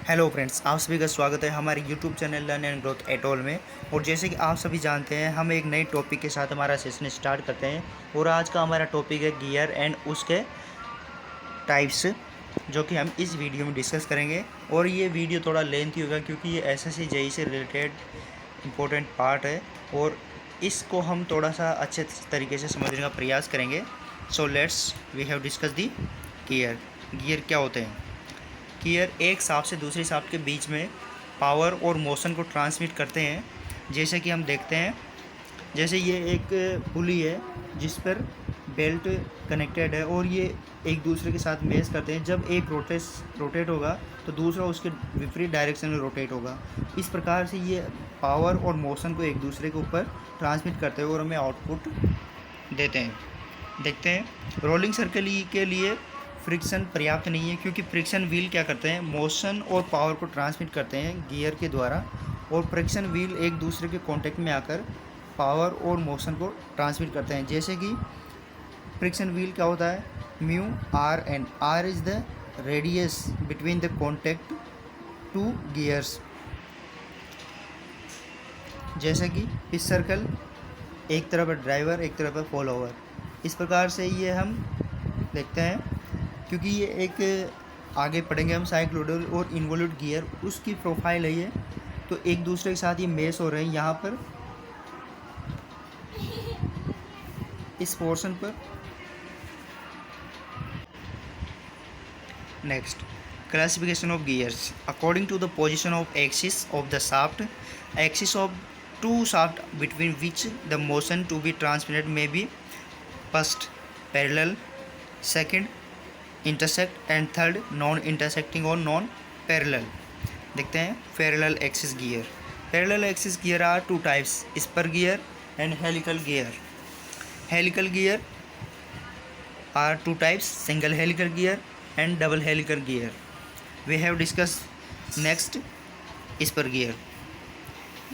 Hello friends, आप सभी का स्वागत है हमारे YouTube channel learn and growth at all में। और जैसे कि आप सभी जानते हैं, हम एक नए टॉपिक के साथ हमारा सेशन स्टार्ट करते हैं। और आज का हमारा टॉपिक है गियर एंड उसके टाइप्स, जो कि हम इस वीडियो में डिस्कस करेंगे। और ये वीडियो थोड़ा लेंथी होगा क्योंकि ये एसएससी जेईई से रिलेटेड इम्पोर्टेंट पार्ट है और इसको हम थोड़ा सा अच्छे तरीके से समझने का प्रयास करेंगे। So let's we have discuss the gear. Gear क्या होते हैं? गियर एक शाफ्ट से दूसरी शाफ्ट के बीच में पावर और मोशन को ट्रांसमिट करते हैं। जैसे कि हम देखते हैं, जैसे ये एक पुली है जिस पर बेल्ट कनेक्टेड है और ये एक दूसरे के साथ मेस करते हैं। जब एक रोटेट होगा तो दूसरा उसके विपरीत डायरेक्शन में रोटेट होगा। इस प्रकार से ये पावर और मोशन को एक दूसरे के ऊपर ट्रांसमिट करते हैं और हमें आउटपुट देते हैं। देखते हैं, रोलिंग सर्कल के लिए फ्रिक्शन पर्याप्त नहीं है, क्योंकि फ्रिक्शन व्हील क्या करते हैं, मोशन और पावर को ट्रांसमिट करते हैं गियर के द्वारा। और फ्रिक्शन व्हील एक दूसरे के कांटेक्ट में आकर पावर और मोशन को ट्रांसमिट करते हैं। जैसे कि फ्रिक्शन व्हील क्या होता है, mu R N. R is the radius between the contact two gears. जैसे कि इस सर्कल एक तरफ है ड्राइवर, एक तरफ है फॉलोवर। इस प्रकार से ये हम देखते हैं। क्योंकि ये एक आगे पढ़ेंगे हम साइक्लोइडल और इन्वोल्यूट गियर, उसकी प्रोफाइल है ये। तो एक दूसरे के साथ ये मेस हो रहे हैं यहाँ पर, इस पोर्शन पर। Next, classification of gears according to the position of axis of the shaft. Axis of two shaft between which the motion to be transmitted may be first parallel, second intersect and third non intersecting और non parallel. देखते हैं parallel axis gear. Parallel axis gear are two types, spur gear and helical gear. Helical gear are two types, single helical gear and double helical gear. We have discuss next spur gear.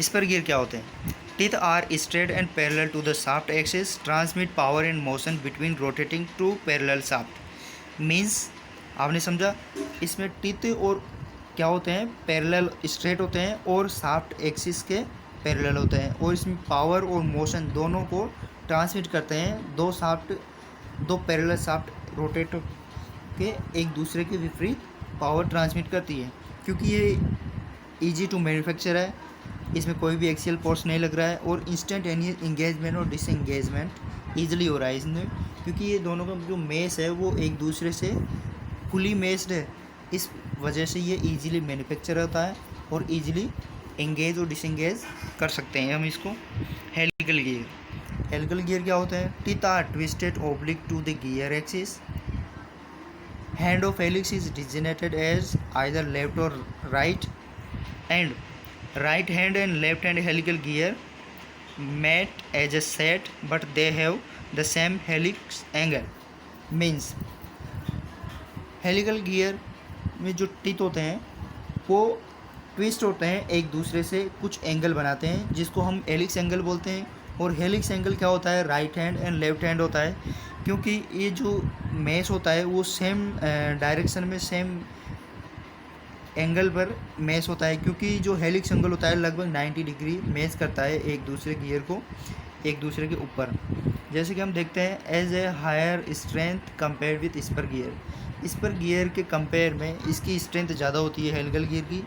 Spur gear क्या होते हैं? Teeth are straight and parallel to the shaft axis, transmit power and motion between rotating two parallel shaft. Means, आपने समझा, इसमें teeth और क्या होते हैं, पैरेलल स्ट्रेट होते हैं और शाफ्ट एक्सिस के पैरेलल होते हैं। और इसमें पावर और मोशन दोनों को ट्रांसमिट करते हैं। दो पैरेलल शाफ्ट रोटेट के एक दूसरे के विपरीत पावर ट्रांसमिट करती है। क्योंकि ये ईजी टू मैन्युफैक्चर है, इसमें कोई भी एक्सियल फोर्स नहीं लग रहा है और इंस्टेंटेनियस इंगेजमेंट और डिसएंगेजमेंट ईजिली हो रहा है इसमें। क्योंकि ये दोनों का जो मेस है वो एक दूसरे से फुली मेस्ड है, इस वजह से ये ईजिली मैन्युफैक्चर होता है और ईजिली एंगेज और डिसएंगेज कर सकते हैं हम इसको। Helical gear. हेलिकल गियर क्या होता है? Teeth are twisted oblique to the gear axis. Hand of helix is designated as either left और right, and right hand and left hand helical gear met as a set but they have the same helix angle. Means, helical gear में जो teeth होते हैं वो twist होते हैं, एक दूसरे से कुछ एंगल बनाते हैं जिसको हम हेलिक्स एंगल बोलते हैं। और हेलिक्स एंगल क्या होता है? Right hand and left hand होता है, क्योंकि ये जो मेस होता है वो सेम डायरेक्शन में सेम एंगल पर मेस होता है। क्योंकि जो हेलिक्स एंगल होता है लगभग 90 डिग्री मेस करता है एक दूसरे गियर को एक दूसरे के ऊपर। जैसे कि हम देखते हैं, as a higher strength compare with spur gear. Spur gear के कंपेयर में इसकी स्ट्रेंथ ज़्यादा होती है हेलिकल गियर की।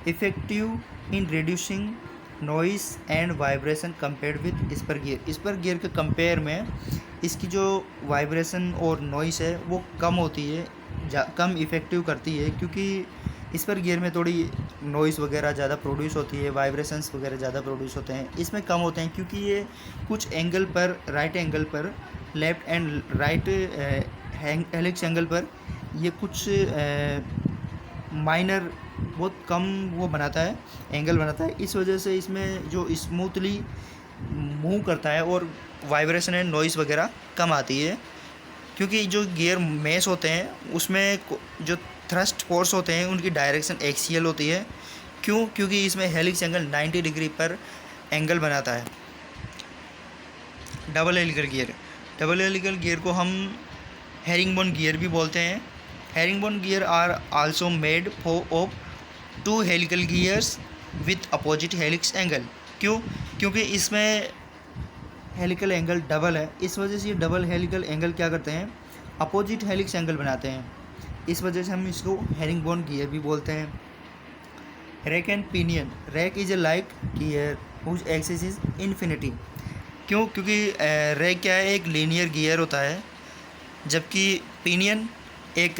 Effective in reducing noise and vibration compare with spur gear. Spur gear के कंपेयर में इसकी जो वाइब्रेशन और नॉइस है वो कम होती है, कम इफ़ेक्टिव करती है। क्योंकि इस पर गियर में थोड़ी नॉइस वगैरह ज़्यादा प्रोड्यूस होती है, वाइब्रेशंस वगैरह ज़्यादा प्रोड्यूस होते हैं, इसमें कम होते हैं। क्योंकि ये कुछ एंगल पर, राइट एंगल पर, left and right helix angle पर ये कुछ माइनर बहुत कम वो बनाता है, एंगल बनाता है। इस वजह से इसमें जो स्मूथली मूव करता है और वाइब्रेशन एंड नॉइस वगैरह कम आती है। क्योंकि जो गियर मेस होते हैं उसमें जो थ्रस्ट फोर्स होते हैं उनकी डायरेक्शन एक्सियल होती है। क्यों? क्योंकि इसमें हेलिक्स एंगल 90 डिग्री पर एंगल बनाता है। Double helical gear. Double helical gear को हम हेरिंगबोन गियर भी बोलते हैं। Herringbone gear are also made of 2 helical gears with opposite helix angle. क्यों? क्योंकि इसमें हेलिकल एंगल डबल है, इस वजह से ये डबल हेलिकल एंगल क्या करते हैं, अपोजिट हेलिक्स एंगल बनाते हैं। इस वजह से हम इसको हेरिंगबोन गियर भी बोलते हैं। Rack and pinion. Rack is a like gear whose axis is infinity. क्यों? क्योंकि रैक क्या है, एक लीनियर गियर होता है, जबकि पिनियन एक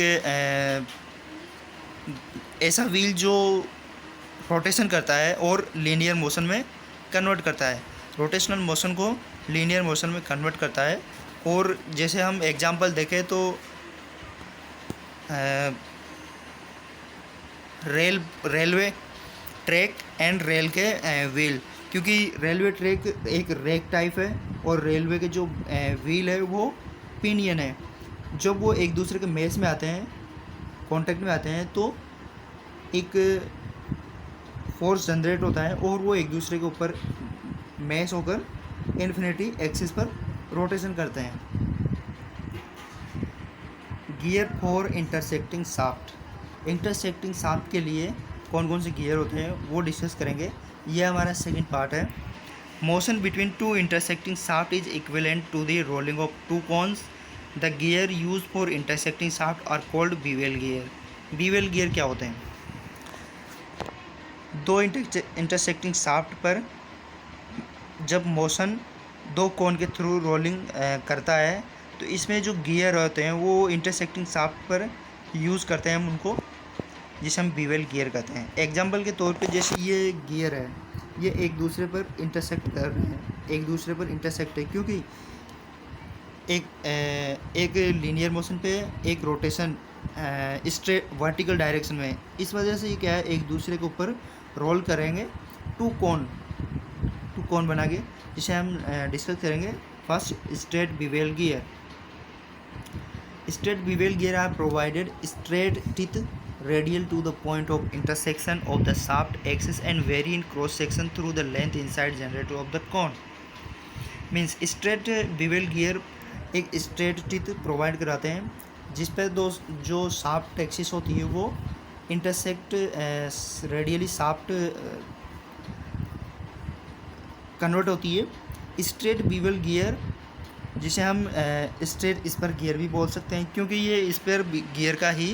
ऐसा व्हील जो रोटेशन करता है और लीनियर मोशन में कन्वर्ट करता है, रोटेशनल मोशन को लीनियर मोशन में कन्वर्ट करता है। और जैसे हम एग्जांपल देखें तो रेलवे ट्रैक एंड रेल के व्हील, क्योंकि रेलवे ट्रैक एक रैक टाइप है और रेलवे के जो व्हील है वो पिनियन है। जब वो एक दूसरे के मेश में आते हैं, कांटेक्ट में आते हैं, तो एक फोर्स जनरेट होता है और वो एक दूसरे के ऊपर मैश होकर इन्फिनिटी एक्सिस पर रोटेशन करते हैं। Gear for intersecting shaft. Intersecting shaft के लिए कौन कौन से गियर होते हैं वो डिस्कस करेंगे, यह हमारा सेकंड पार्ट है। Motion between two intersecting shaft is equivalent to the rolling of two cones. The gear use for intersecting shaft are called bevel gear. Bevel gear क्या होते हैं? दो इंटरसेक्टिंग शाफ्ट पर जब मोशन दो कोन के थ्रू रोलिंग करता है, तो इसमें जो गियर होते हैं वो इंटरसेक्टिंग शाफ्ट पर यूज़ करते हैं हम उनको, जिसे हम बीवेल गियर कहते हैं। एग्जांपल के तौर पे जैसे ये गियर है, ये एक दूसरे पर इंटरसेक्ट कर रहे हैं, एक दूसरे पर इंटरसेक्ट है, क्योंकि एक लीनियर मोशन पे एक रोटेशन स्ट्रेट वर्टिकल डायरेक्शन में, इस वजह से ये क्या है, एक दूसरे के ऊपर रोल करेंगे टू कोन बना के, जिसे हम डिस्कस करेंगे। First, straight bevel gear. Straight bevel gear are provided straight teeth radial to the point of intersection of the shaft axis and vary in cross section through the length inside generator of the cone। Means straight bevel gear एक straight teeth provide कराते हैं, जिस पर दो जो shaft axis होती है वो इंटरसेक्ट रेडियली शाफ्ट कन्वर्ट होती है। स्ट्रेट बीवेल गियर, जिसे हम स्ट्रेट स्पर गियर भी बोल सकते हैं, क्योंकि ये स्पर गियर का ही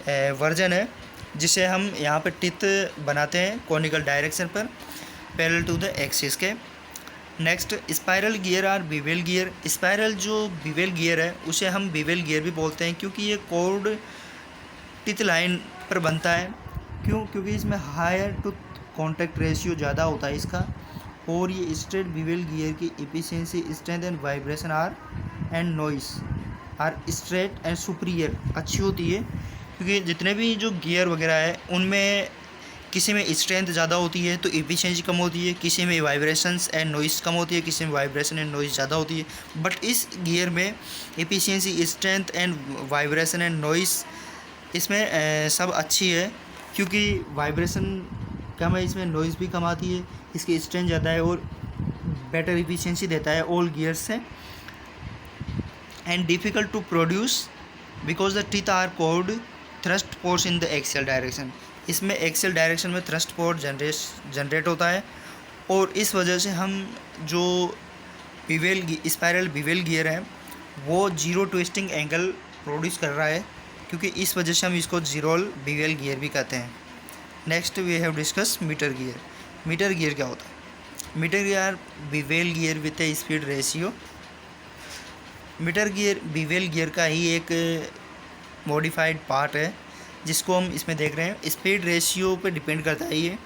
वर्जन है, जिसे हम यहाँ पर टिथ बनाते हैं कॉनिकल डायरेक्शन पर पैरेलल टू द एक्सिस के। Next, spiral gear are bevel gear. Spiral जो बीवेल गियर है उसे हम बीवेल गियर भी बोलते हैं, क्योंकि ये कोर्ड टिथ लाइन पर बनता है। क्यों? क्योंकि इसमें हायर टू कॉन्टैक्ट रेशियो ज़्यादा होता है इसका, और ये स्ट्रेट बीवेल गियर की efficiency, strength and vibration and noise are straight and superior अच्छी होती है, क्योंकि जितने भी जो गियर वगैरह है उनमें किसी में स्ट्रेंथ ज़्यादा होती है तो एफिशिएंसी कम होती है, किसी में वाइब्रेशंस एंड नॉइस कम होती है, किसी में वाइब्रेशन एंड नॉइस ज़्यादा होती है। बट इस गियर में efficiency, strength and vibration and noise इसमें सब अच्छी है, क्योंकि वाइब्रेशन कम है, इसमें नॉइस भी कम आती है, इसकी स्ट्रेंथ ज़्यादा है और बेटर एफिशिएंसी देता है ऑल गियर्स से। And difficult to produce because the teeth are curved thrust force in the axial direction. इसमें एक्सियल डायरेक्शन में थ्रस्ट फोर्स जनरेट होता है, और इस वजह से हम जो स्पाइरल बीवेल गियर है वो जीरो ट्विस्टिंग एंगल प्रोड्यूस कर रहा है, क्योंकि इस वजह से हम इसको जीरोल बीवेल गियर भी कहते हैं। Next we have discuss mitre gear. Mitre gear क्या होता है? Mitre gear bevel gear with a speed ratio. Mitre gear bevel gear का ही एक मॉडिफाइड पार्ट है, जिसको हम इसमें देख रहे हैं। स्पीड रेशियो पे डिपेंड करता है ये,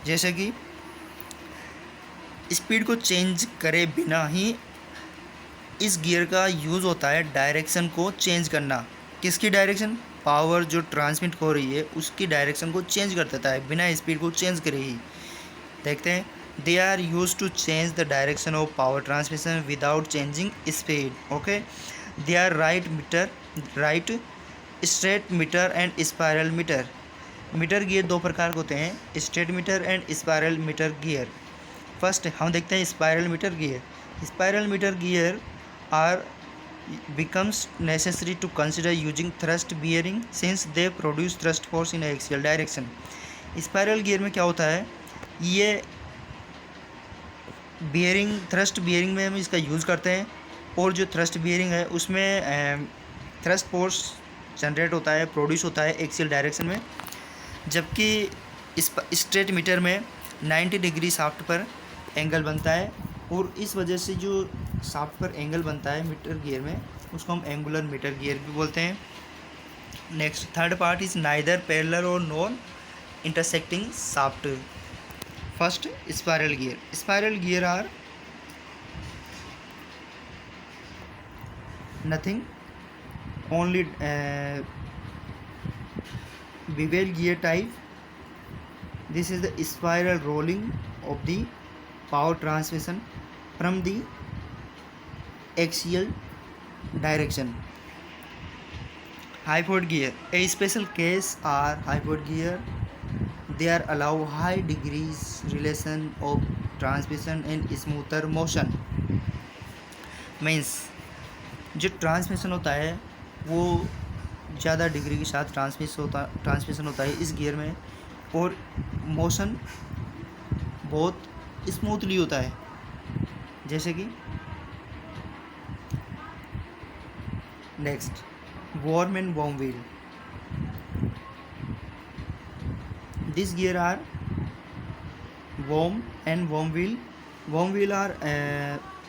जैसे कि स्पीड को चेंज करे बिना ही इस गियर का यूज़ होता है डायरेक्शन को चेंज करना। किसकी डायरेक्शन? पावर जो ट्रांसमिट हो रही है उसकी डायरेक्शन को चेंज कर देता है बिना स्पीड को चेंज करे ही। देखते हैं, they are use to change the direction of power transmission without changing speed. Okay, they are right straight mitre and spiral mitre. Mitre gear दो प्रकार के होते हैं, straight mitre and spiral mitre gear. First हम देखते हैं spiral mitre gear. Spiral mitre gear are becomes necessary to consider using thrust bearing since they produce thrust force in axial direction। Spiral gear में क्या होता है, ये bearing, thrust bearing में हम इसका यूज़ करते हैं, और जो थ्रस्ट बियरिंग है उसमें थ्रस्ट फोर्स जनरेट होता है, प्रोड्यूस होता है एक्सियल डायरेक्शन में, जबकि इस स्ट्रेट मीटर में 90 डिग्री शाफ्ट पर एंगल बनता है, और इस वजह से जो शाफ्ट पर एंगल बनता है मीटर गियर में, उसको हम एंगुलर मीटर गियर भी बोलते हैं। Next, third part is neither parallel और non intersecting shaft. First, spiral gear. Spiral gear are nothing, only bevel gear type. This is the spiral rolling of the power transmission from the axial direction. Hypod gear, a special case are hypod gear. They are allow high degrees relation of transmission and smoother motion. Means जो transmission होता है वो ज़्यादा degree के साथ transmission होता है इस गियर में, और मोशन बहुत स्मूथली होता है, जैसे कि next, worm and worm wheel. This gear are warm and warm wheel. Warm wheel are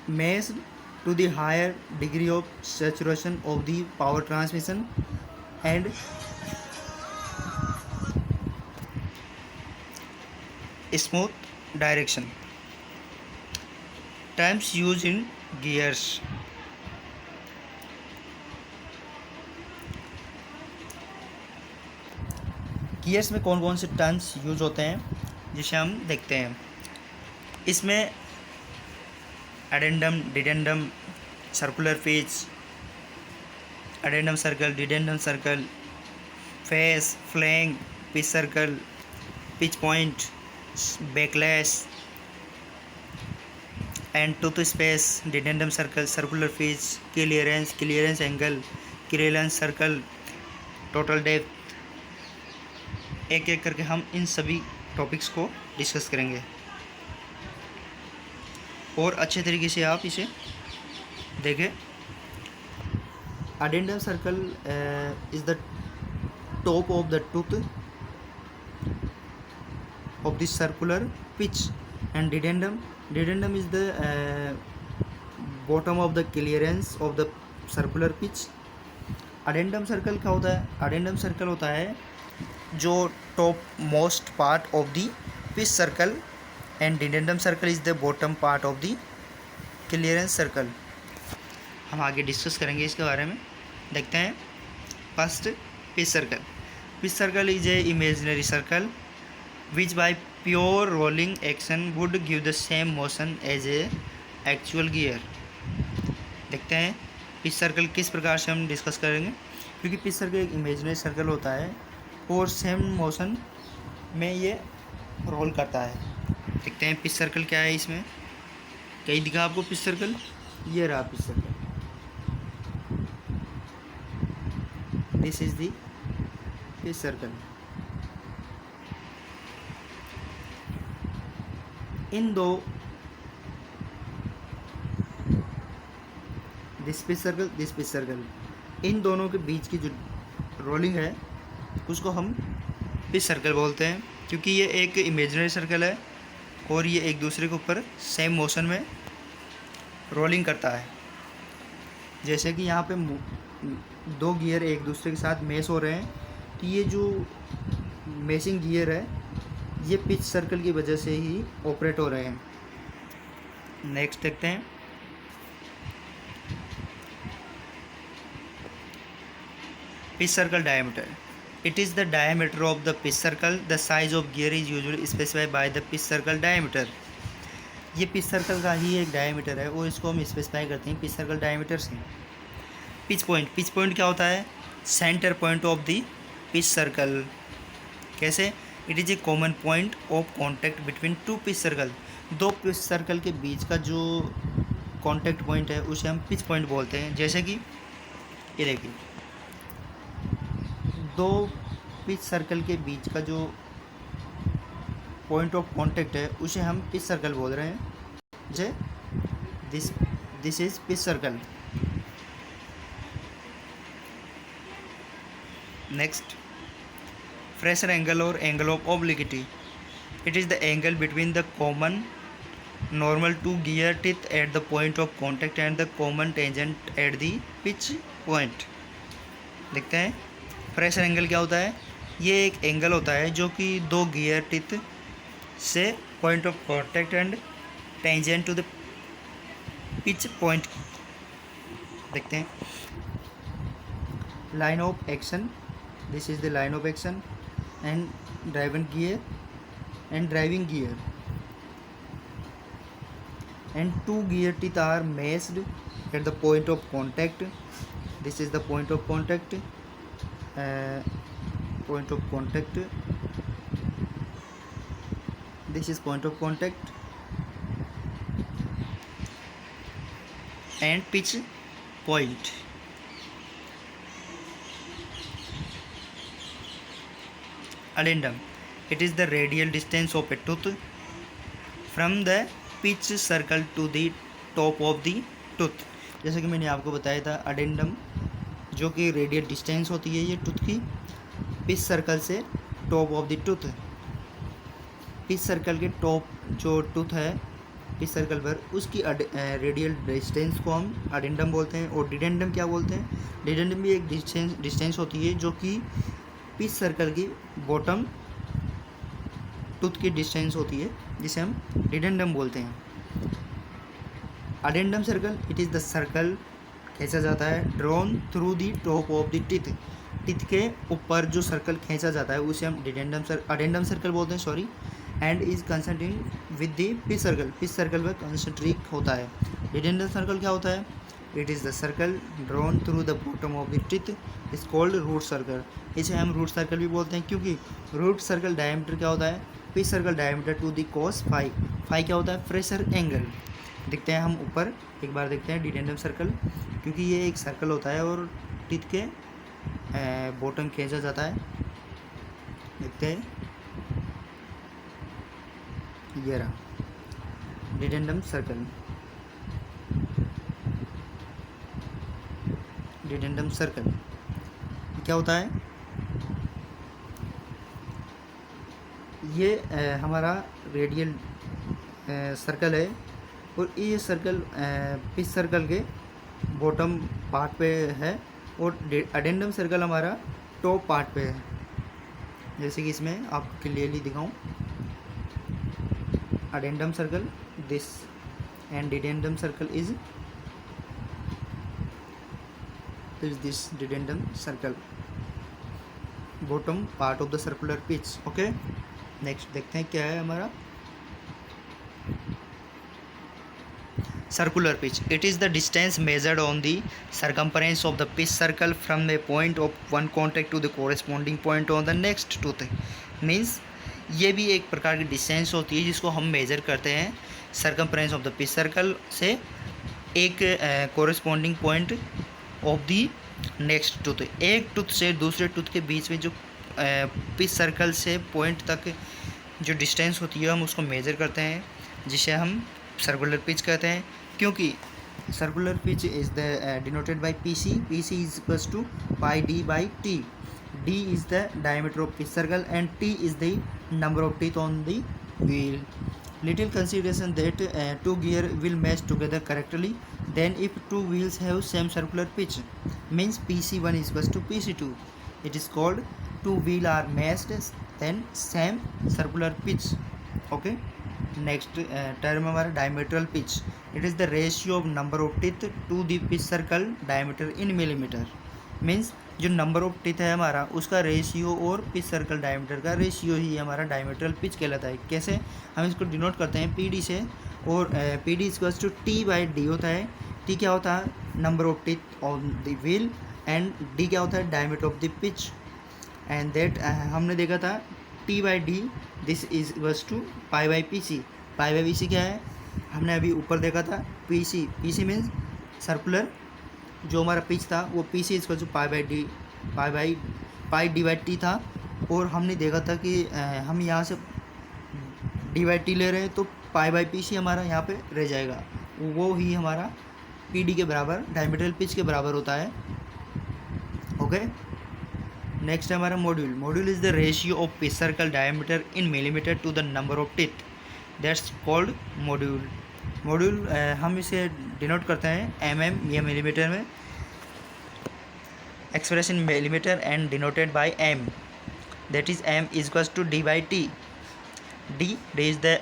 measured to the higher degree of saturation of the power transmission and smooth direction. Terms used in gears. Gears में कौन कौन से terms use होते हैं जिसे हम देखते हैं। इसमें addendum, dedendum, circular pitch, addendum circle, dedendum circle, face, flank, pitch circle, pitch point, backlash and tooth space, dedendum circle, circular pitch, clearance, clearance angle, clearance circle, total depth. एक एक करके हम इन सभी टॉपिक्स को डिस्कस करेंगे और अच्छे तरीके से आप इसे देखें। Addendum circle is the top of the tooth of the circular pitch, and dedendum is the bottom of the clearance of the circular pitch. addendum circle क्या होता है? addendum circle होता है जो top most part of the pitch circle, and dedendum circle is the bottom part of the clearance circle. हम आगे discuss करेंगे इसके बारे में। देखते हैं first, pitch circle. Pitch circle is a imaginary circle which by pure rolling action would give the same motion as a actual gear. देखते हैं पिच सर्कल किस प्रकार से हम डिस्कस करेंगे, क्योंकि पिच सर्कल एक इमेजिनरी सर्कल होता है और सेम मोशन में ये रोल करता है। देखते हैं पिच सर्कल क्या है। इसमें कहीं दिखा आपको पिच सर्कल? ये रहा pitch circle, this is the pitch circle. इन दो दिस पिच सर्कल, इन दोनों के बीच की जो रोलिंग है उसको हम पिच सर्कल बोलते हैं, क्योंकि ये एक इमेजिनरी सर्कल है और ये एक दूसरे के ऊपर सेम मोशन में रोलिंग करता है। जैसे कि यहाँ पे दो गियर एक दूसरे के साथ मेश हो रहे हैं, तो ये जो मेशिंग गियर है ये पिच सर्कल की वजह से ही ऑपरेट हो रहे हैं। नेक्स्ट देखते हैं pitch circle diameter. It is the diameter of the pitch circle. The size of gear is usually specified by the pitch circle diameter. ये पिच सर्कल का ही एक डायमीटर है और इसको हम स्पेसिफाई करते हैं पिच सर्कल डायमीटर से। पिच पॉइंट क्या होता है? Centre point of the pitch circle. कैसे? It is a common point of contact between two pitch circle. दो पिच सर्कल के बीच का जो कॉन्टैक्ट पॉइंट है उसे हम पिच पॉइंट बोलते हैं। जैसे कि ये देखिए, दो पिच सर्कल के बीच का जो पॉइंट ऑफ कॉन्टेक्ट है उसे हम पिच सर्कल बोल रहे हैं। जे this is pitch circle. Next, pressure angle और angle of obliquity. It is the angle between the common normal two gear teeth at the point of contact and the common tangent at the pitch point। देखते हैं fresher angle क्या होता है। ये एक angle होता है जो कि दो गियर टिथ से point of contact and tangent to the pitch point. देखते हैं line of action, this is the line of action and driving gear and two gear teeth are meshed at the point of contact। This is the point of contact, this is point of contact and pitch point। Addendum, it is the radial distance of a tooth from the pitch circle to the top of the tooth. जैसे कि मैंने आपको बताया था addendum जो कि radial distance होती है ये टूथ की पिच सर्कल से top of the tooth. Pitch circle के टॉप जो टूथ है पिच सर्कल पर उसकी रेडियल डिस्टेंस को हम अडेंडम बोलते हैं। और डिडेंडम क्या बोलते हैं, डिडेंडम भी एक डिस्टेंस होती है जो कि पिच सर्कल की बॉटम टूथ की डिस्टेंस होती है जिसे हम डिडेंडम बोलते हैं। Addendum circle, it is the circle खींचा जाता है drawn through the top of the teeth. Teeth के ऊपर जो सर्कल खींचा जाता है उसे हम अडेंडम सर्कल बोलते हैं, sorry. And is concentrating with the pitch circle, pitch circle पर कंसंट्रेट होता है। डिडेंडम सर्कल क्या होता है, it is the circle drawn through the bottom of the teeth is called root circle. इसे हम रूट सर्कल भी बोलते हैं क्योंकि रूट सर्कल डायमीटर क्या होता है, pitch circle diameter to the cos phi. Phi क्या होता है, फ्रेशर एंगल। देखते हैं हम ऊपर एक बार देखते हैं डिडेंडम सर्कल, क्योंकि ये एक सर्कल होता है और टिथ के बॉटम खींचा जाता है। देखते हैं ये रहा डिडेंडम सर्कल। डिडेंडम सर्कल क्या होता है, ये हमारा रेडियल सर्कल है और ये सर्कल पिच सर्कल के बॉटम पार्ट पे है और अडेंडम सर्कल हमारा टॉप पार्ट पे है। जैसे कि इसमें आपको क्लियरली दिखाऊं, addendum circle this and dedendum circle is this dedendum circle bottom part of the circular pitch. Okay, next देखते हैं क्या है हमारा circular pitch. It is the distance measured on the circumference of the pitch circle from the point of one contact to the corresponding point on the next tooth. Means ये भी एक प्रकार की डिस्टेंस होती है जिसको हम मेजर करते हैं circumference of the pitch circle से एक corresponding point of the next tooth. एक टूथ से दूसरे टूथ के बीच में जो पिच सर्कल से पॉइंट तक जो डिस्टेंस होती है हम उसको मेजर करते हैं, जिसे हम सर्कुलर पिच कहते हैं। क्योंकि circular pitch is the denoted by PC. PC is equals to pi D by T. D is the diameter of pitch circle and T is the number of teeth on the wheel. Little consideration that two gear will match together correctly then if two wheels have same circular pitch, means PC1 is equals to PC2. It is called two wheel are matched then same circular pitch. Okay, next term हमारा diametral pitch. It is the ratio of number of teeth to the pitch circle diameter in millimeter. Means जो number of teeth है हमारा उसका ratio और pitch circle diameter का ratio ही हमारा डायमीटरल pitch कहलाता है। कैसे हम इसको डिनोट करते हैं पीडी से, और PD equals to T by D होता है। टी क्या होता है, number of teeth on the wheel, and D क्या होता है, diameter of the pitch. And that हमने देखा था T by D this is equals to pi by P C. Pi by P C क्या है, हमने अभी ऊपर देखा था P C. P C means circular जो हमारा पिच था वो पी सी इसका जो pi by D pi D by T था। और हमने देखा था कि हम यहाँ से डी बाई टी ले रहे हैं तो पाई बाई पी सी हमारा यहाँ पे रह जाएगा, वो ही हमारा पी डी के बराबर डायमीटरल पिच के बराबर होता है। ओके, नेक्स्ट है हमारा module. Module is the ratio of pitch circle diameter in millimetre to the number of teeth, that's called module. Module हम इसे डिनोट करते हैं mm या मिलीमीटर में, expressed in millimeter and denoted by m, that is m is equals to d by t. D is the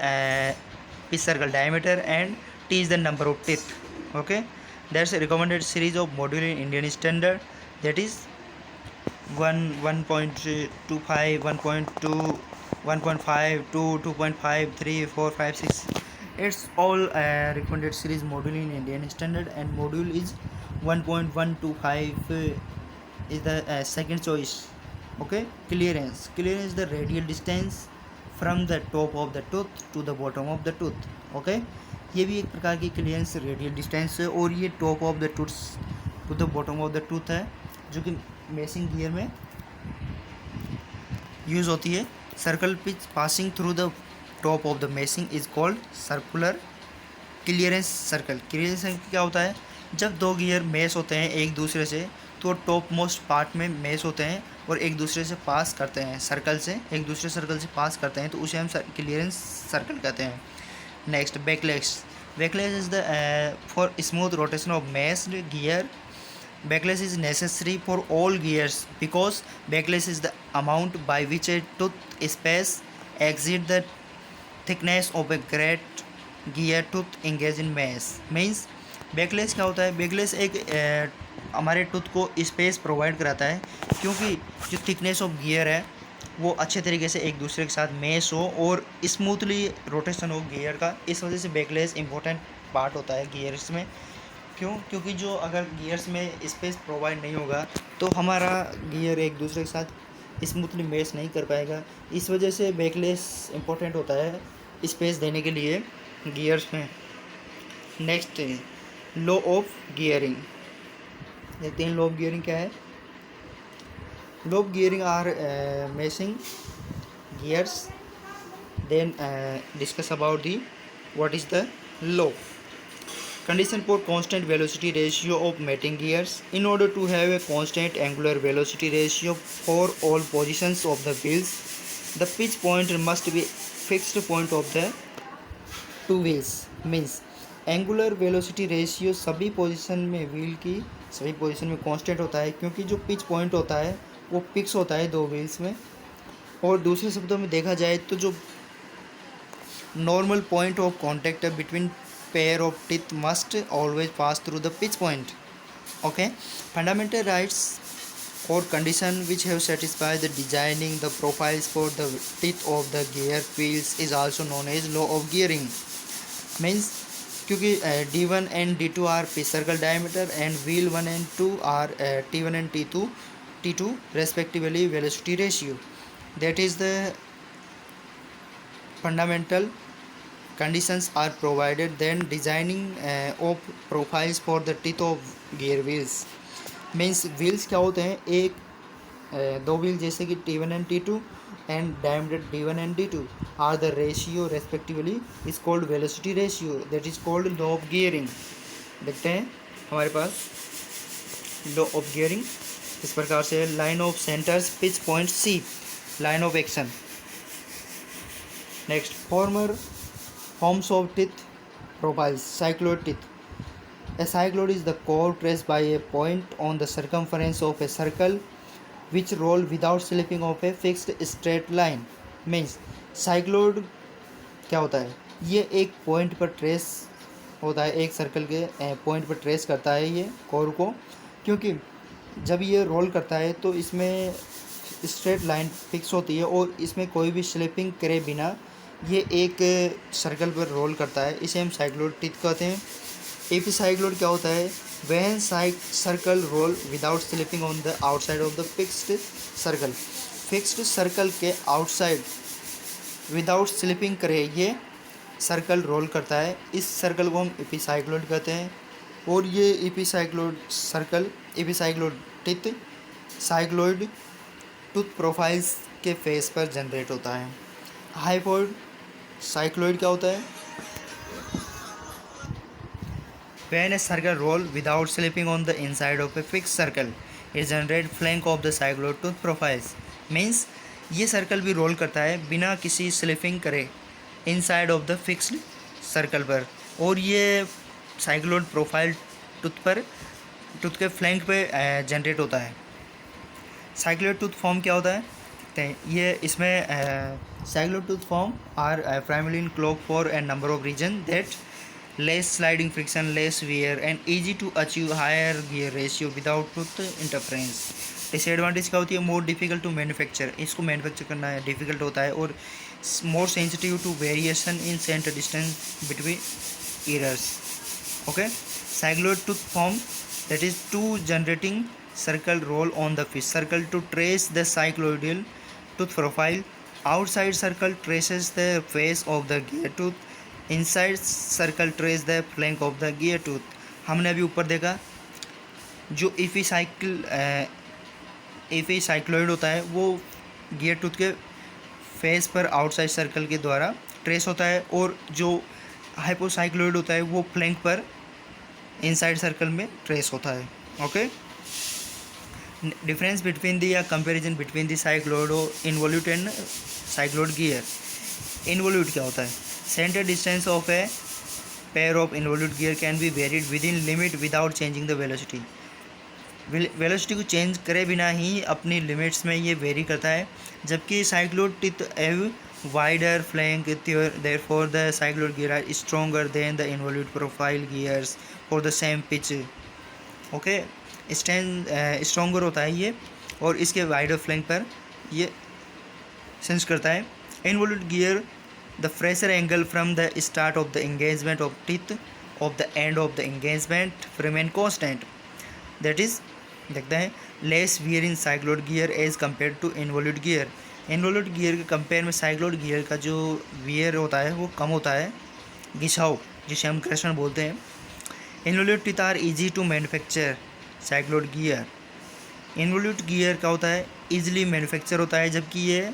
pitch circle diameter and t is the number of teeth. Okay, that's a recommended series of module in Indian standard, that is 1.25 1.2 1.5 2 2.5 3 4 5 6. It's all recommended series module in Indian standard, and module is 1.125 is the second choice. Okay, clearance is the radial distance from the top of the tooth to the bottom of the tooth. Okay, ये भी एक प्रकार की clearance radial distance है, और ये top of the tooth to the bottom of the tooth है, जो कि मेसिंग गियर में यूज़ होती है। Circle pitch passing through the top of the meshing is called circular clearance circle. Clearance circle क्या होता है, जब दो गियर मेस होते हैं एक दूसरे से, तो टॉप मोस्ट पार्ट में मेस होते हैं और एक दूसरे से पास करते हैं, सर्कल से एक दूसरे सर्कल से पास करते हैं, तो उसे हम क्लियरेंस सर्कल कहते हैं। Next backless is the for smooth rotation of messed gear. Backlash is necessary for all gears because backlash is the amount by which a tooth space exceeds the thickness of a great gear tooth engaged in mesh. Means backless क्या होता है, backless एक हमारे tooth को space provide कराता है, क्योंकि जो थिकनेस ऑफ गियर है वो अच्छे तरीके से एक दूसरे के साथ मैश हो और स्मूथली रोटेशन हो गियर का। इस वजह से बैकलेस इंपॉर्टेंट पार्ट होता है गियर्स में। क्यों? क्योंकि जो अगर गियर्स में स्पेस प्रोवाइड नहीं होगा तो हमारा गियर एक दूसरे के साथ स्मूथली मैच नहीं कर पाएगा। इस वजह से बैकलेस इंपॉर्टेंट होता है स्पेस देने के लिए गियर्स में। नेक्स्ट लॉ ऑफ गियरिंग, देखते हैं लॉ ऑफ गियरिंग क्या है। Law of gearing are matching gears, then discuss about the what is the law. Condition for constant velocity ratio of mating gears. In order to have a constant angular velocity ratio for all positions of the wheels, the pitch point must be fixed point of the two wheels. Means angular velocity ratio सभी position में wheel की सभी position में constant होता है, क्योंकि जो pitch point होता है वो फिक्स होता है दो व्हील्स में। और दूसरे शब्दों में देखा जाए तो जो normal point of contact between pair of teeth must always pass through the pitch point. Okay, fundamental rights or condition which have satisfied the designing the profiles for the teeth of the gear wheels is also known as law of gearing. Means क्योंकि D1 and D2 are pitch circle diameter and wheel 1 and 2 are T1 and T2 respectively velocity ratio. That is the fundamental conditions are provided then designing of profiles for the teeth of gear wheels. Means wheels क्या होते हैं, एक दो wheel जैसे कि T1 and T2 and diameter D1 and D2 are the ratio respectively is called velocity ratio, that is called law of gearing. देखते हैं हमारे पास law of gearing इस प्रकार से line of centers pitch point C, line of action. Next forms of teeth profiles. Cycloid teeth. A cycloid is the curve traced by a point on the circumference of a circle which roll without slipping of a fixed straight line. Means cycloid क्या होता है, ये एक point पर trace होता है, एक circle के पॉइंट पर ट्रेस करता है ये कर्व को, क्योंकि जब ये रोल करता है तो इसमें स्ट्रेट लाइन फिक्स होती है और इसमें कोई भी स्लिपिंग करे बिना ये एक सर्कल पर रोल करता है, इसे हम साइक्लोइड टीथ कहते हैं। एपिसाइक्लोइड क्या होता है, वह circle roll without slipping on the outside of the fixed circle, fixed circle के आउटसाइड विदाउट स्लिपिंग करे ये सर्कल रोल करता है, इस सर्कल को हम एपिसाइक्लोइड कहते हैं। और ये epicycloid circle epicycloid teeth cycloid tooth profiles के फेस पर जनरेट होता है। हाइपोइड साइक्लोइड क्या होता है? When a circle roll without slipping on the inside of a fixed circle, it generate flank of the cycloid tooth profiles. Means ये circle भी role करता है बिना किसी स्लिपिंग करे inside of the fixed circle पर, और ये साइक्लोइड प्रोफाइल टूथ के फ्लैंक पे जनरेट होता है। साइक्लोइड टूथ फॉर्म क्या होता है? ये इसमें cycloid tooth form are primary in clock for a number of reason that less sliding friction, less wear and easy to achieve higher gear ratio without tooth interference. Disadvantage क्या होती है? More difficult to manufacture, इसको manufacture करना है difficult होता है, और more sensitive to variation in centre distance between errors. Okay, cycloid tooth form that is to generating circle roll on the fish circle to trace the cycloidal tooth profile. Outside circle traces the face of the gear tooth. Inside circle trace the flank of the gear tooth. हमने अभी ऊपर देखा जो इफ़ी cycloid होता है वो gear tooth के face पर आउटसाइड सर्कल के द्वारा ट्रेस होता है, और जो हाइपोसाइक्लोइड होता है वो फ्लैंक पर इनसाइड सर्कल में ट्रेस होता है। ओके, डिफरेंस बिटवीन द या कंपेरिजन बिटवीन द साइक्लोइड और involute and cycloid gear. Involute क्या होता है? Center distance of a pair of involute gear can be varied within limit without changing the velocity. Velocity को change करे बिना ही अपनी limits में ये वेरी करता है, जबकि cycloid teeth have wider flank, therefore the cycloid gear are stronger than the involute profile gears for the same pitch. Okay, stronger होता है ये, और इसके वाइडर फ्लैंक पर ये सेंस करता है। Involute gear the pressure angle from the start of the engagement of teeth of the end of the engagement remain constant, that is देखते हैं less wear in cycloid gear as compared to involute gear. involute gear के compare में cycloid gear का जो wear होता है वो कम होता है, घिसाव जिसे हम घर्षण बोलते हैं। involute teeth are easy to manufacture. cycloid gear involute gear का होता है easily manufacture होता है, जबकि ये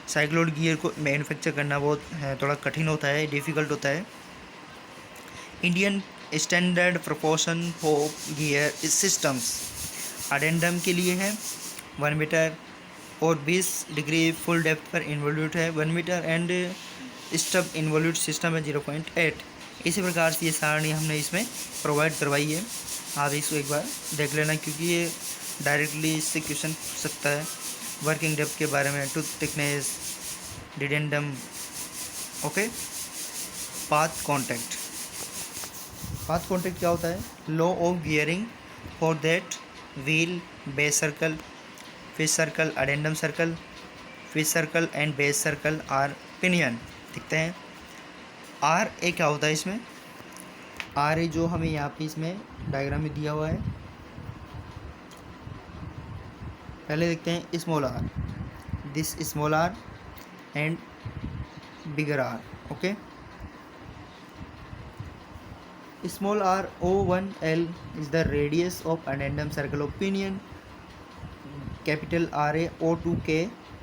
साइक्लोइड गियर को मैन्युफैक्चर करना बहुत थोड़ा कठिन होता है, डिफ़िकल्ट होता है। Indian standard proportion for gear systems addendum के लिए है 1 मीटर, और 20 डिग्री फुल डेप्थ पर इन्वोल्यूट है 1 मीटर, एंड स्टब इन्वोल्यूट सिस्टम है 0.8। इसी प्रकार से ये सारणी हमने इसमें प्रोवाइड करवाई है, आप इसको एक बार देख लेना, क्योंकि ये डायरेक्टली इससे क्वेश्चन पूछ सकता है वर्किंग डेप्थ के बारे में, tooth thickness, dedendum. Okay, path contact. Path contact क्या होता है? Law of gearing for that wheel, base circle, pitch circle, addendum circle, pitch circle and base circle are pinion. देखते हैं आर ए क्या होता है इसमें। आर ए जो हमें यहाँ पे इसमें डायग्राम में दिया हुआ है, पहले देखते हैं small R, this small R and bigger R. Okay, small R O1L is the radius of addendum circle of pinion. Capital RA O2K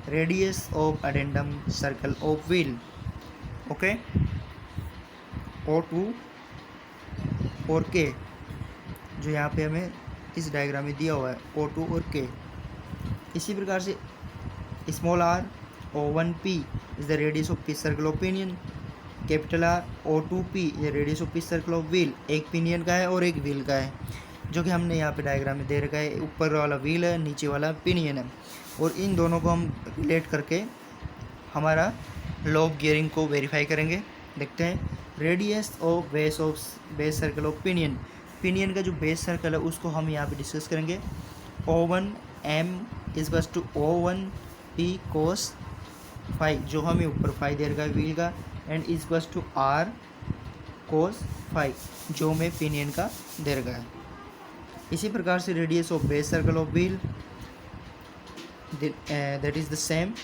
radius of addendum circle of wheel. Okay, O2 और K जो यहाँ पे हमें इस diagram में दिया हुआ है, O2 और K। इसी प्रकार से small R O1P is the radius of pitch circle of pinion, capital R O2P is the radius of pitch circle of wheel. एक पिनियन का है और एक व्हील का है, जो कि हमने यहाँ पे डायग्राम में दे रखा है। ऊपर वाला व्हील है, नीचे वाला पिनियन है, और इन दोनों को हम रिलेट करके हमारा लॉ ऑफ गियरिंग को वेरीफाई करेंगे। देखते हैं radius of base circle of pinion. Pinion का जो बेस सर्कल है उसको हम यहाँ पे डिस्कस करेंगे। O1M इज बस टू O1P cos फाई, जो हमें ऊपर फाई दे रखा है व्हील का, एंड इज बस टू R cos फाई जो हमें पिनियन का दे रखा है। इसी प्रकार से radius of base circle of wheel that is the same,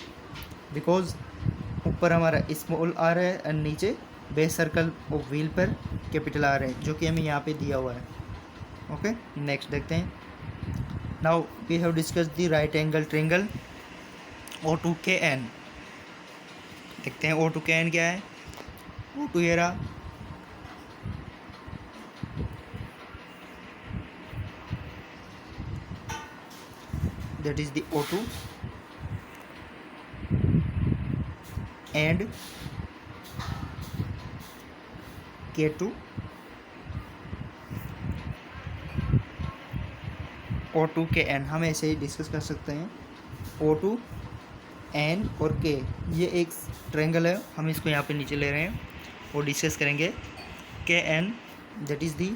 because ऊपर हमारा स्मॉल आर है एंड नीचे बेस सर्कल ऑफ व्हील पर कैपिटल आर है, जो कि हमें यहाँ पे दिया हुआ है। ओके, नेक्स्ट देखते हैं। Now we have discuss the right angle triangle O2KN। देखते हैं O2 के एन क्या है। O2 ये रहा, that is the O2 and K2 O2 के एन हम ऐसे ही डिस्कस कर सकते हैं। O2 एन और के, ये एक ट्रायंगल है, हम इसको यहाँ पे नीचे ले रहे हैं और डिस्कस करेंगे। के N that is the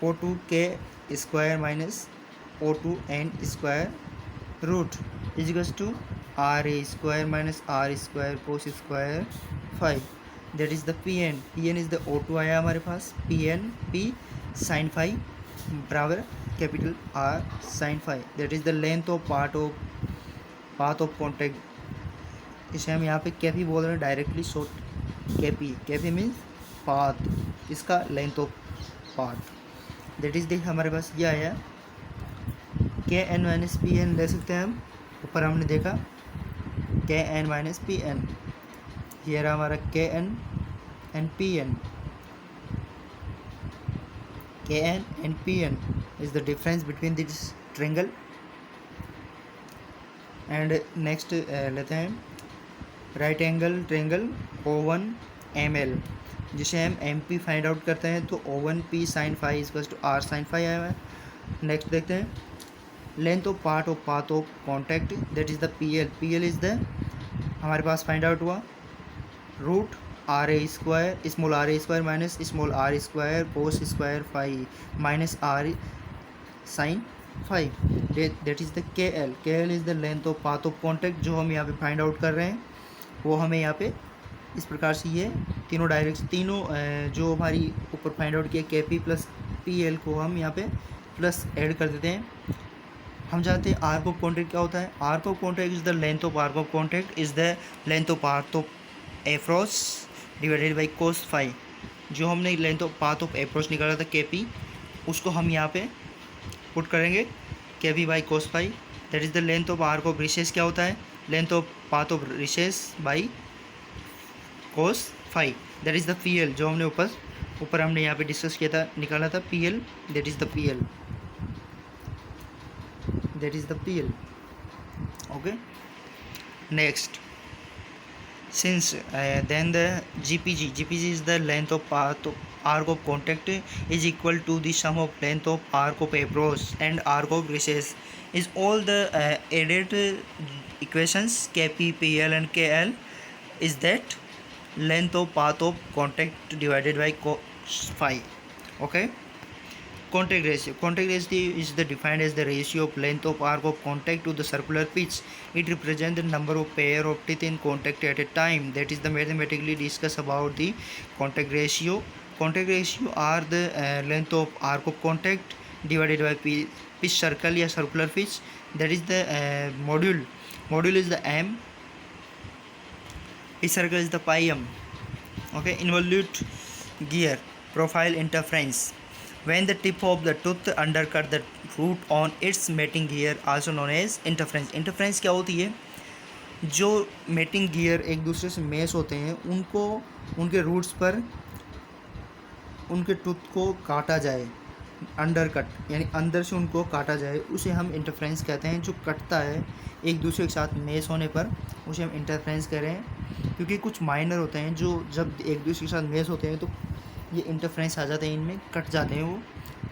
O2 K square minus O2 N square root equals to R A square minus R square cos square 5, that is the P N. P N is the O2 आया हमारे पास, P N P sine 5 बराबर capital R sine 5, that is the length of path of contact. इसे हम यहाँ पे KP बोल रहे हैं directly short KP. KP means path, इसका length of path, that is the हमारे पास ये आया। के एन माइनस पी एन ले सकते हैं हम, ऊपर हमने देखा के एन माइनस पी एन, ये रहा हमारा K N and P N. K N and P N is the difference between this triangle। And next लेते हैं right angle triangle O1 ML, जिसे हम MP फाइंड आउट करते हैं तो O1P sine 5 equals to R sine 5 आया है। Next देखते हैं length of path of contact that is the PL। PL is the हमारे पास फाइंड आउट हुआ root R A square small R A square minus small R square cos square 5 minus R sine 5, that is the K L. K L is the length of path of contact जो हम यहाँ पे find out कर रहे हैं, वो हमें यहाँ पे इस प्रकार से ये तीनों डायरेक्शन तीनों जो हमारी ऊपर फाइंड आउट किया के पी प्लस पी एल को हम यहाँ पे प्लस ऐड कर देते हैं। हम जानते हैं आर्क ऑफ कॉन्टैक्ट क्या होता है। Arc of contact is the length of arc of contact is the length of path of approach divided by कोस 5। जो हमने length of path of approach निकाला था के पी, उसको हम यहाँ पे पुट करेंगे के P by cos 5, that is the length of arc of recess क्या होता है, length of path of recess by cos 5, that is the P L. जो हमने ऊपर हमने यहाँ पे डिस्कस किया था, निकाला था P L, that is the P L, that is the P L. Okay, next since then the GPG is the length of path of arc of contact is equal to the sum of length of arc of approach and arc of recess is all the added equations Kp, Pl and Kl is that length of path of contact divided by cos 5. Okay, contact ratio is the defined as the ratio of length of arc of contact to the circular pitch. It represents the number of pair of teeth in contact at a time. That is the mathematically discuss about the contact ratio. Contact ratio are the length of arc of contact divided by pitch circle या circular pitch. That is the module is the m, pitch circle is the pi m. Okay, involute gear profile interference. When the tip of the tooth undercut the root on its mating gear also known as interference। interference क्या होती है, जो mating gear एक दूसरे से mess होते हैं उनको उनके रूट्स पर उनके टूथ को काटा जाए, अंडरकट यानी अंदर से उनको काटा जाए, उसे हम इंटरफ्रेंस कहते हैं। जो कटता है एक दूसरे के साथ मेस होने पर उसे हम इंटरफ्रेंस कह रहे हैं, क्योंकि कुछ माइनर होते हैं जो जब एक दूसरे के साथ मेस होते हैं तो ये इंटरफ्रेंस आ जाते हैं, इनमें कट जाते हैं वो।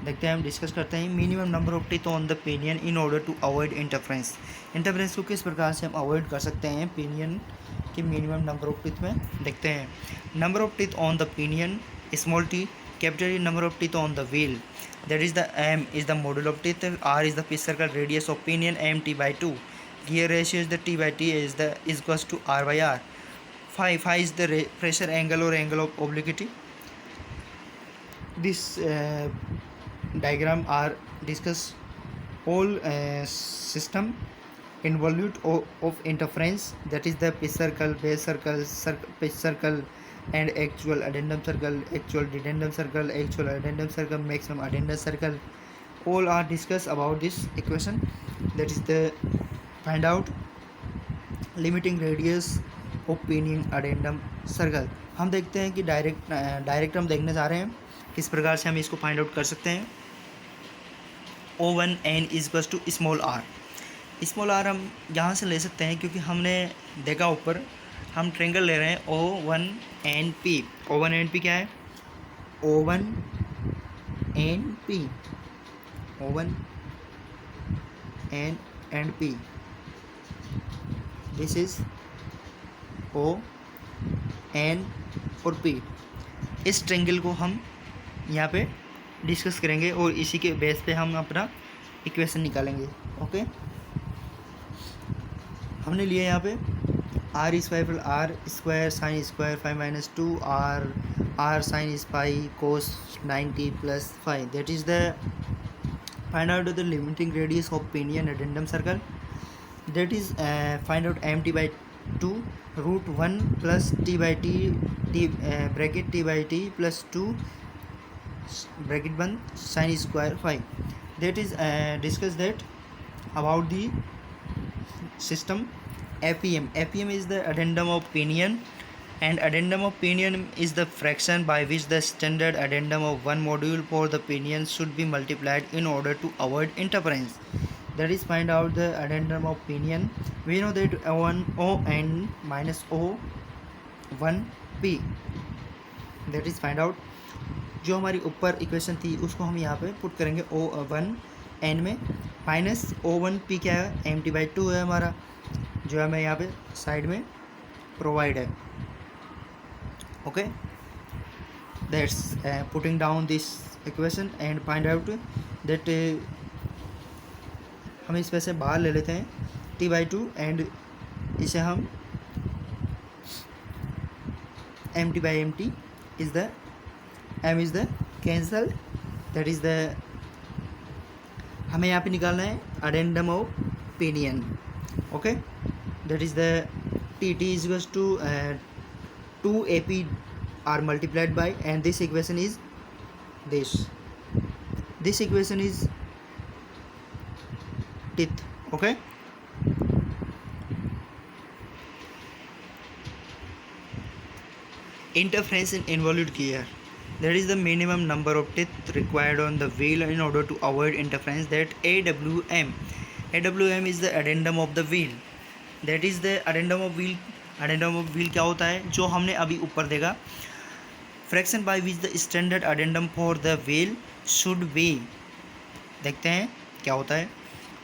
देखते हैं, हम डिस्कस करते हैं minimum number of teeth on the pinion in order to avoid interference. Interference को किस प्रकार से हम अवॉइड कर सकते हैं पिनियन के मिनिमम नंबर ऑफ टीथ में। देखते हैं number of teeth on the pinion small T, capital number of teeth on the wheel, that is the m is the module of teeth, r is the pitch circle radius of pinion, m t by 2, gear ratio is the t by t is equals to r by r, phi is the pressure angle or angle of obliquity. This diagram are discuss all system involute of interference, that is the pitch circle, base circle, pitch circle and actual addendum circle, actual dedendum circle, actual addendum circle, maximum addendum circle, all are discussed about this equation. That is the find out limiting radius opinion addendum circle. हम देखते हैं कि direct हम देखने जा रहे हैं किस प्रकार से हम इसको फाइंड आउट कर सकते हैं। O1n equals to small R. Small R हम यहाँ से ले सकते हैं क्योंकि हमने देखा ऊपर हम ट्रेंगल ले रहे हैं O1NP। O1NP क्या है? O1NP, O1N&P, this is O, N और P। इस ट्रेंगल को हम यहाँ पे डिस्कस करेंगे और इसी के बेस पे हम अपना इक्वेशन निकालेंगे। ओके, हमने लिया यहाँ पे R square R square sine square 5 - 2 R sine pi cos 90 + 5। That is the find out the limiting radius of pinion addendum circle. That is find out mt/2 √1 + t/t bracket t/t + 2 bracket 1 sine square 5। That is discuss that about the system APM. APM is the addendum of pinion, and addendum of pinion is the fraction by which the standard addendum of one module for the pinion should be multiplied in order to avoid interference. That is find out the addendum of pinion. We know that O(n) minus O(1p). That is find out। जो हमारी ऊपर equation थी उसको हम यहाँ पे put करेंगे O(1n) में माइनस O(1p) क्या है? mt/2 है हमारा, जो हमें यहाँ पे साइड में प्रोवाइड है। Okay, that's putting down this equation and find out that हम इस पे से बाहर ले लेते हैं t/2 एंड इसे हम mt/mt is the m is the cancel. That is the हमें यहाँ पे निकालना है addendum of pinion. Okay, that is the tt is equals to 2ap are multiplied by, and this equation is this equation is teeth. Okay, interference in involute gear. That is the minimum number of teeth required on the wheel in order to avoid interference. That AWM is the addendum of the wheel. That is the addendum of wheel. Addendum of wheel क्या होता है? जो हमने अभी ऊपर देखा, fraction by which the standard addendum for the wheel should be. देखते हैं क्या होता है।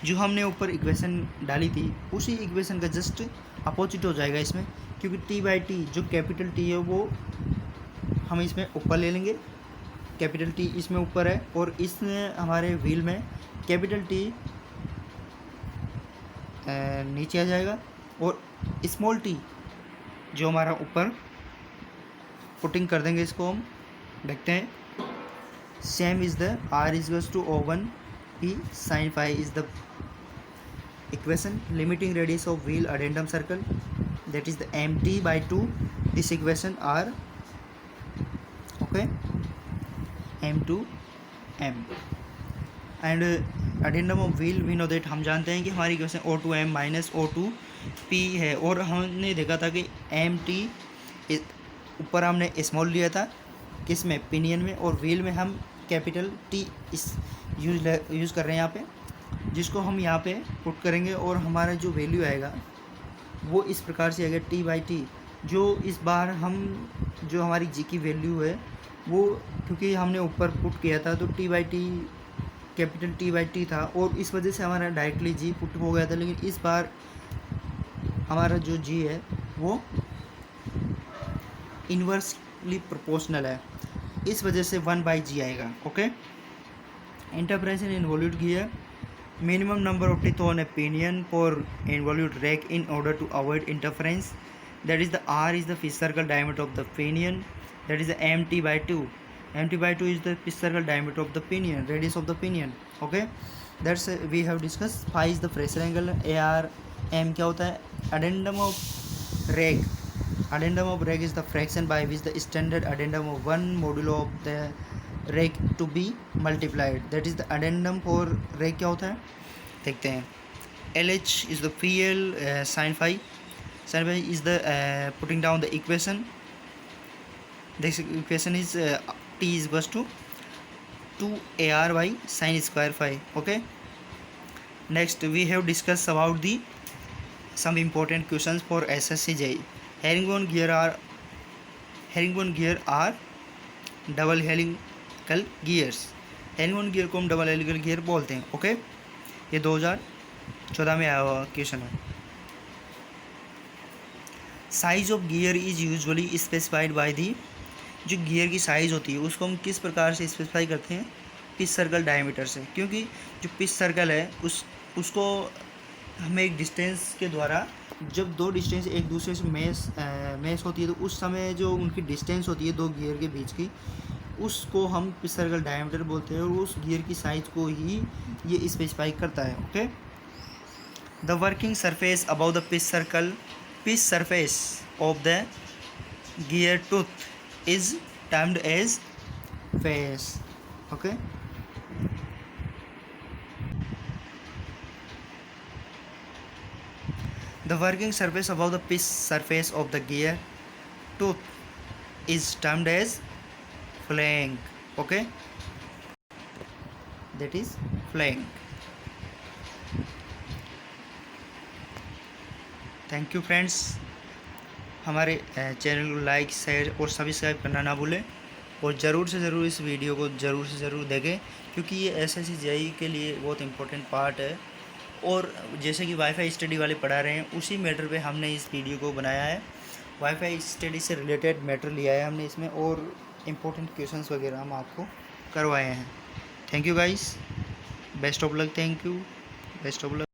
जो हमने ऊपर इक्वेशन डाली थी उसी इक्वेशन का जस्ट अपोजिट हो जाएगा इसमें, क्योंकि t/t जो कैपिटल T है वो हम इसमें ऊपर ले लेंगे। कैपिटल T इसमें ऊपर है और इसमें हमारे व्हील में कैपिटल T नीचे आ जाएगा और स्मॉल t जो हमारा ऊपर पुटिंग कर देंगे इसको हम। देखते हैं same is the r is to O1p sine phi is the equation limiting radius of wheel addendum circle. That is the mt/2 this equation r। Okay, m and addendum of wheel we know that हम जानते हैं कि हमारी equation O2m minus O2p है, और हमने देखा था कि mt ऊपर हमने स्मॉल लिया था किस में? पिनियन में, और व्हील में हम कैपिटल T इस यूज़ कर रहे हैं यहाँ पे, जिसको हम यहाँ पे पुट करेंगे और हमारा जो वैल्यू आएगा वो इस प्रकार से आएगा t/t। जो इस बार हम जो हमारी g की वैल्यू है वो, क्योंकि हमने ऊपर पुट किया था तो t/t कैपिटल t/t था और इस वजह से हमारा डायरेक्टली g पुट हो गया था, लेकिन इस बार हमारा जो g है वो इन्वर्सली प्रोपोर्शनल है, इस वजह से 1/g आएगा। Okay, interference in involute gear. Minimum number of teeth on a pinion for involute rack in order to avoid interference. That is the r is the pitch circle diameter of the pinion. That is the mt/2 is the pitch circle diameter of the pinion, radius of the pinion. Okay, that's we have discussed. Phi is the pressure angle. ARM क्या होता है? Addendum of rake. Addendum of rake is the fraction by which the standard addendum of one modulo of the rake to be multiplied. That is the addendum for rake क्या होता है? देखते हैं। LH is the PL sin phi. Sunny is the putting down the equation. This equation is T is equals to 2 AR by sin square phi. Okay. Next we have discussed about the some important questions for SSC JEE. Herringbone gear are double helical gears. Herringbone gear को हम double helical gear बोलते हैं। Okay, ये 2014 में आया हुआ question है। Size of gear is usually specified by the, जो गियर की साइज़ होती है उसको हम किस प्रकार से स्पेसिफाई करते हैं? पिच सर्कल डायमीटर से, क्योंकि जो पिच सर्कल है उसको हमें एक डिस्टेंस के द्वारा, जब दो डिस्टेंस एक दूसरे से मैच होती है तो उस समय जो उनकी डिस्टेंस होती है दो गियर के बीच की, उसको हम पिच सर्कल डायमीटर बोलते हैं और उस गियर की साइज़ को ही ये स्पेसिफाई करता है। Okay, the working surface above the pitch surface of the gear tooth is termed as face. Okay, the working surface above the pitch surface of the gear tooth is termed as flank. Okay, that is flank. Thank you friends, हमारे channel को like share और subscribe करना ना भूलें और ज़रूर से ज़रूर इस वीडियो को ज़रूर से ज़रूर देखें, क्योंकि ये एसएससी जेईई के लिए बहुत इंपॉर्टेंट पार्ट है। और जैसे कि वाईफाई स्टडी वाले पढ़ा रहे हैं उसी मैटर पे हमने इस वीडियो को बनाया है। वाईफाई स्टडी से रिलेटेड मैटर लिया है हमने इसमें और इम्पोर्टेंट क्वेश्चंस वगैरह हम आपको करवाए हैं। Thank you guys, best of luck. Thank you, best of luck.